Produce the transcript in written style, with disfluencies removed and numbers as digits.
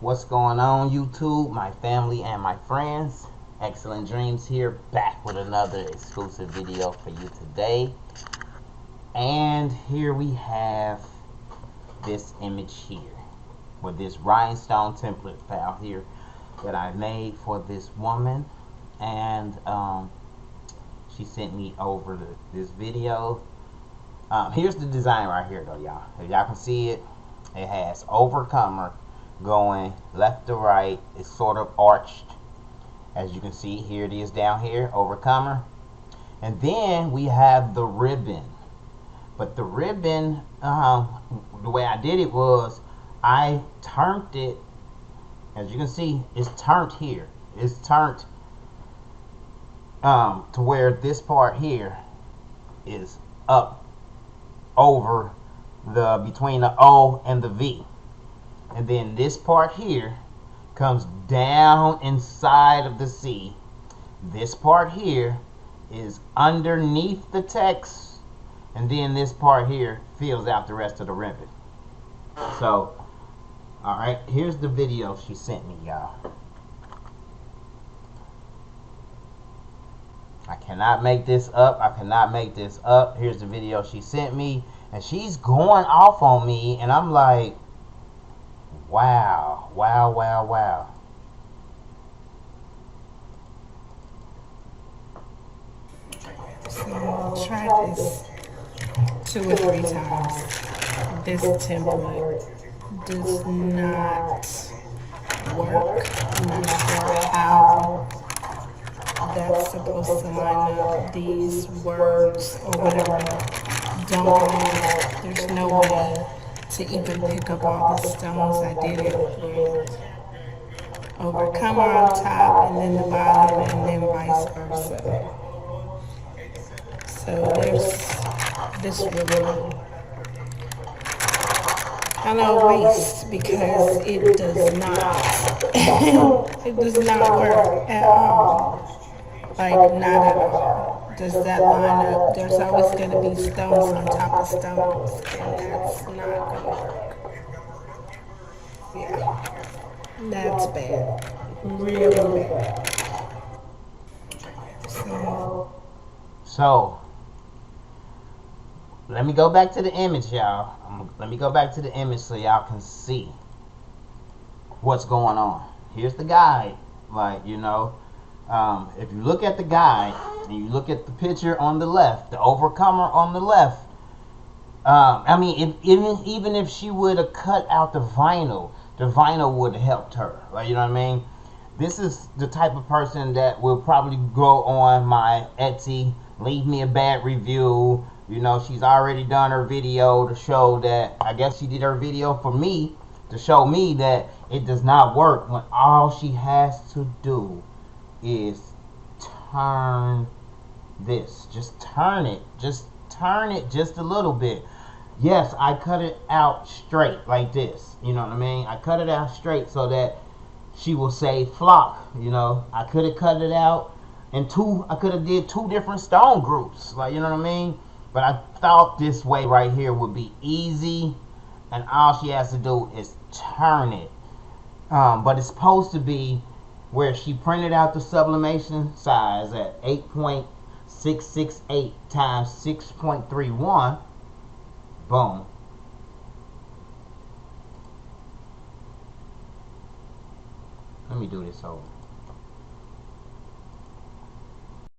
What's going on, YouTube, my family and my friends? Excellent Dreams here, back with another exclusive video for you today. And here we have this image here with this rhinestone template file here that I made for this woman. And she sent me over this video. Here's the design right here though, y'all. If y'all can see it, it has overcomer going left to right. It's sort of arched, as you can see. Here it is down here, overcomer. And then we have the ribbon. But the ribbon, the way I did it was I turned it, as you can see, it's turned here. It's turned to where this part here is up over the between the O and the V. And then this part here comes down inside of the C. This part here is underneath the text. And then this part here fills out the rest of the ribbon. So, alright, here's the video she sent me, y'all. I cannot make this up. I cannot make this up. Here's the video she sent me. And she's going off on me. And I'm like, wow, wow, wow, wow. So try this 2 or 3 times. This template does not work. I'm not sure how that's supposed to line up. These words or whatever don't line. There's no way to even pick up all the stones. I did it with overcomer on top and then the bottom and then vice versa. So there's this ribbon. I know waste because it does not it does not work at all. Like not at all. Does that line up? There's always going to be stones on top of stones, and that's not going to work. Yeah, that's bad. Really bad. So let me go back to the image, y'all. Let me go back to the image so y'all can see what's going on. Here's the guide. Like, you know, if you look at the guide and you look at the picture on the left, the overcomer on the left, I mean, even if she would have cut out the vinyl would have helped her. Like, you know what I mean? This is the type of person that will probably go on my Etsy, leave me a bad review. You know, she's already done her video to show that, I guess she did her video for me, to show me that it does not work when all she has to do is turn this. Just turn it. Just turn it just a little bit. Yes, I cut it out straight like this. You know what I mean? I cut it out straight so that she will say flock. You know, I could have cut it out in I could have did 2 different stone groups. Like, you know what I mean? But I thought this way right here would be easy, and all she has to do is turn it. But it's supposed to be where she printed out the sublimation size at 8.668 times 6.31. Boom. Let me do this over.